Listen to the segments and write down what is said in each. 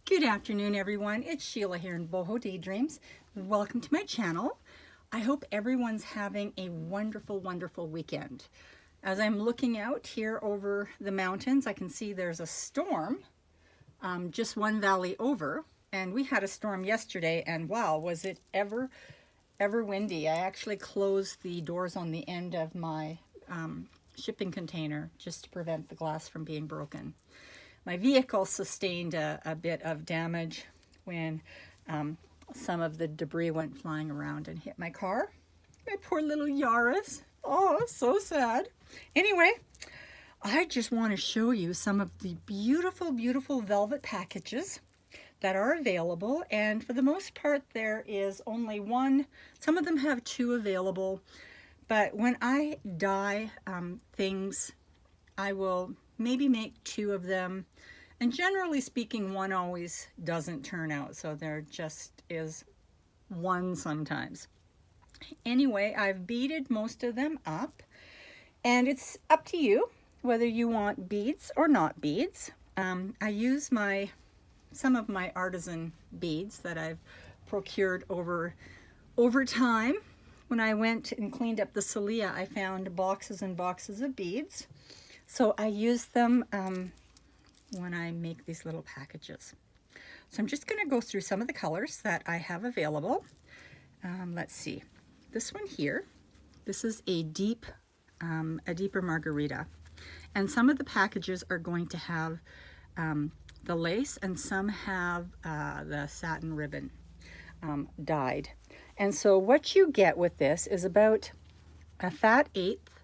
Good afternoon, everyone. It's Sheila here in Boho Daydreams. Welcome to my channel. I hope everyone's having a wonderful, wonderful weekend. As I'm looking out here over the mountains, I can see there's a storm just one valley over. And we had a storm yesterday, and wow, was it ever windy. I actually closed the doors on the end of my shipping container just to prevent the glass from being broken. My vehicle sustained a bit of damage when some of the debris went flying around and hit my car. My poor little Yaris. Oh, so sad. Anyway, I just want to show you some of the beautiful, beautiful velvet packages that are available. And for the most part, there is only one. Some of them have two available. But when I dye things, I will maybe make two of them. And generally speaking, one always doesn't turn out. So there just is one sometimes. Anyway, I've beaded most of them up. And it's up to you whether you want beads or not beads. I use some of my artisan beads that I've procured over time. When I went and cleaned up the Celia, I found boxes and boxes of beads. So I use them when I make these little packages. So I'm just going to go through some of the colors that I have available. Let's see. This one here, this is a deeper Margarita. And some of the packages are going to have the lace, and some have the satin ribbon dyed. And so what you get with this is about a fat eighth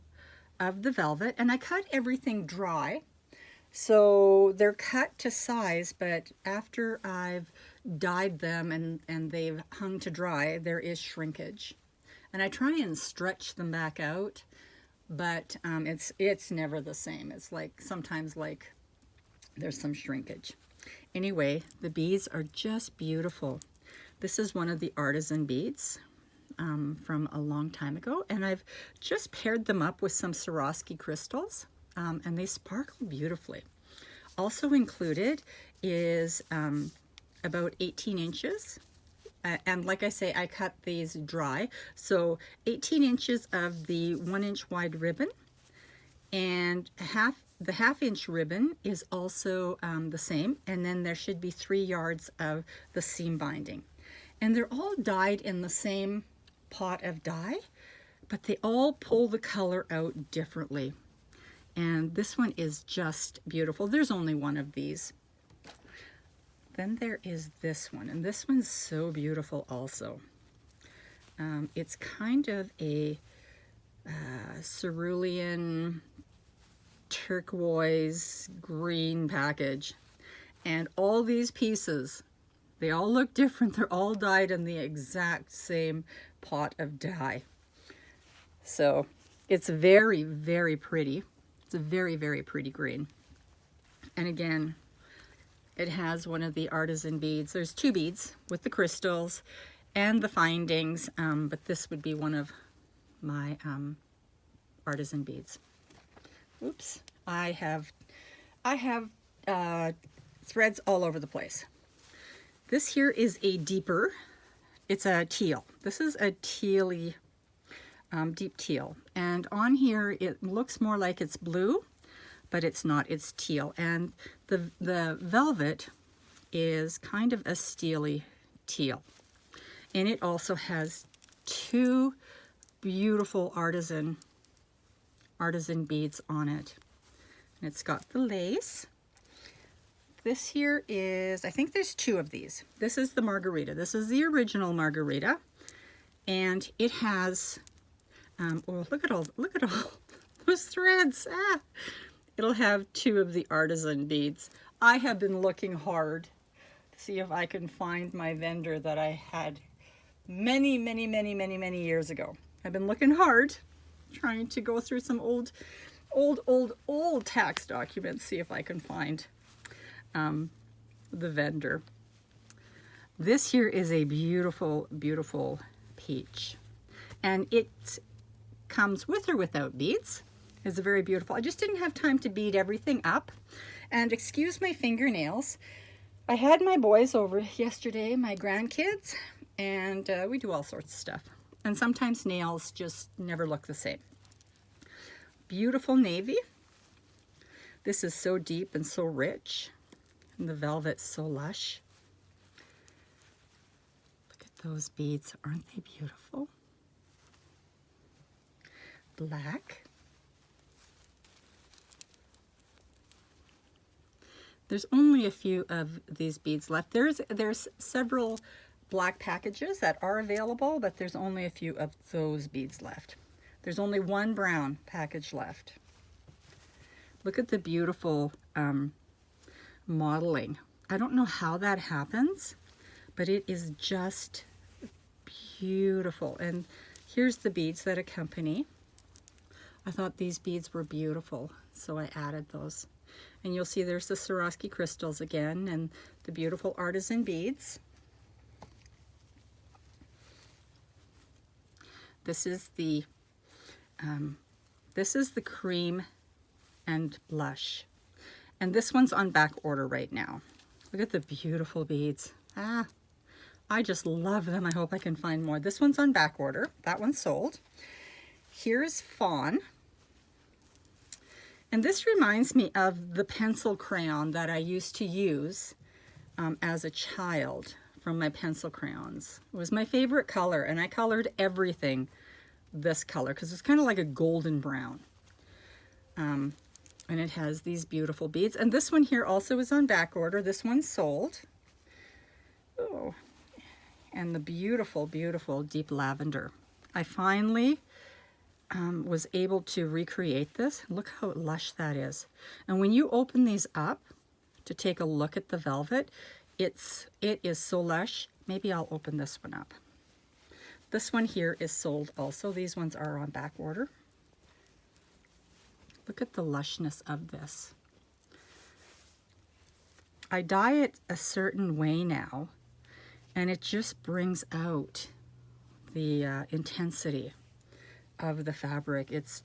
of the velvet, and I cut everything dry. So they're cut to size, but after I've dyed them and they've hung to dry, there is shrinkage. And I try and stretch them back out, but it's never the same. It's like sometimes like there's some shrinkage. Anyway, the beads are just beautiful. This is one of the artisan beads from a long time ago, and I've just paired them up with some Swarovski crystals, and they sparkle beautifully. Also included is about 18 inches. And like I say, I cut these dry. So 18 inches of the 1-inch wide ribbon, and the half-inch ribbon is also the same. And then there should be 3 yards of the seam binding. And they're all dyed in the same pot of dye, but they all pull the color out differently. And this one is just beautiful. There's only one of these. Then there is this one, and this one's so beautiful also. It's kind of a cerulean turquoise green package, and all these pieces, they all look different. They're all dyed in the exact same pot of dye. So it's very, very pretty. It's a very, very pretty green. And again, it has one of the artisan beads. There's 2 beads with the crystals and the findings, but this would be one of my artisan beads. Oops, I have threads all over the place. This here is a deeper, it's a teal. This is a tealy, deep teal. And on here, it looks more like it's blue, but it's not, it's teal. And the velvet is kind of a steely teal. And it also has 2 beautiful artisan beads on it. And it's got the lace. This here is, I think there's 2 of these. This is the Margarita. This is the original Margarita. And it has, oh, look at all those threads. Ah. It'll have 2 of the artisan beads. I have been looking hard to see if I can find my vendor that I had many, many, many, many, many years ago. I've been looking hard, trying to go through some old tax documents, see if I can find the vendor. This here is a beautiful, beautiful peach. And it comes with or without beads. It's very beautiful. I just didn't have time to bead everything up. And excuse my fingernails. I had my boys over yesterday, my grandkids, and we do all sorts of stuff. And sometimes nails just never look the same. Beautiful navy. This is so deep and so rich, and the velvet's so lush. Look at those beads, aren't they beautiful? Black. There's only a few of these beads left. There's several black packages that are available, but there's only a few of those beads left. There's only one brown package left. Look at the beautiful modeling. I don't know how that happens, but it is just beautiful. And here's the beads that accompany. I thought these beads were beautiful, so I added those. And you'll see there's the Swarovski crystals again and the beautiful artisan beads. This is the cream and blush. And this one's on back order right now. Look at the beautiful beads. I just love them. I hope I can find more. This one's on back order. That one's sold. Here's Fawn. And this reminds me of the pencil crayon that I used to use as a child from my pencil crayons. It was my favorite color, and I colored everything this color because it's kind of like a golden brown. And it has these beautiful beads. And this one here also is on back order. This one's sold. Oh, and the beautiful, beautiful deep lavender. I finally was able to recreate this. Look how lush that is. And when you open these up to take a look at the velvet, it is so lush. Maybe I'll open this one up. This one here is sold also. These ones are on back order. Look at the lushness of this. I dye it a certain way now, and it just brings out the intensity of the fabric. It's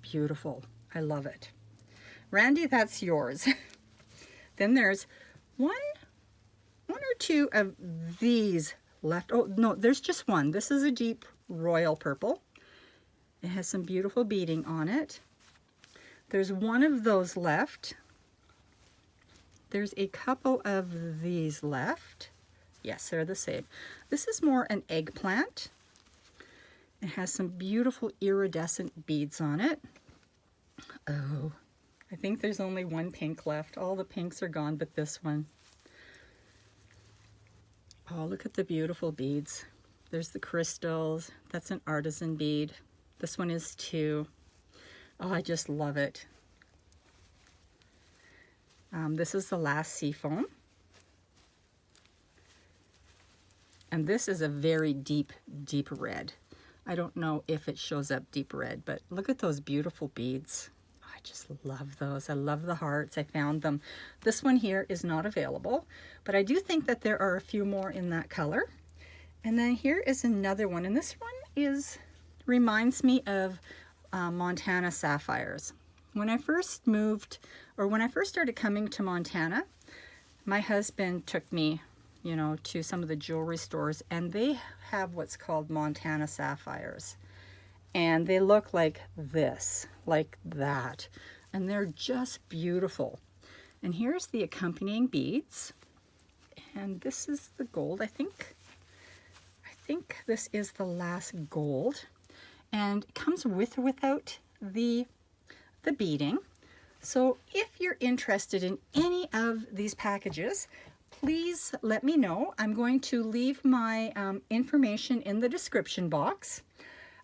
beautiful. I love it. Randy, that's yours. Then there's one or two of these left. Oh no, there's just one. This is a deep royal purple. It has some beautiful beading on it. There's one of those left. There's a couple of these left. Yes, they're the same. This is more an eggplant. It has some beautiful iridescent beads on it. Oh, I think there's only one pink left. All the pinks are gone, but this one. Oh, look at the beautiful beads. There's the crystals. That's an artisan bead. This one is too. Oh, I just love it. This is the last seafoam. And this is a very deep, deep red. I don't know if it shows up deep red, but look at those beautiful beads. I just love those. I love the hearts. I found them. This one here is not available, but I do think that there are a few more in that color. And then here is another one, and this one reminds me of Montana Sapphires. When I first moved, or when I first started coming to Montana, my husband took me, you know, to some of the jewelry stores, and they have what's called Montana Sapphires. And they look like this, like that. And they're just beautiful. And here's the accompanying beads. And this is the gold, I think this is the last gold. And it comes with or without the beading. So if you're interested in any of these packages, please let me know. I'm going to leave my information in the description box.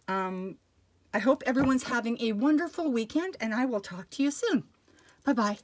I hope everyone's having a wonderful weekend, and I will talk to you soon. Bye-bye.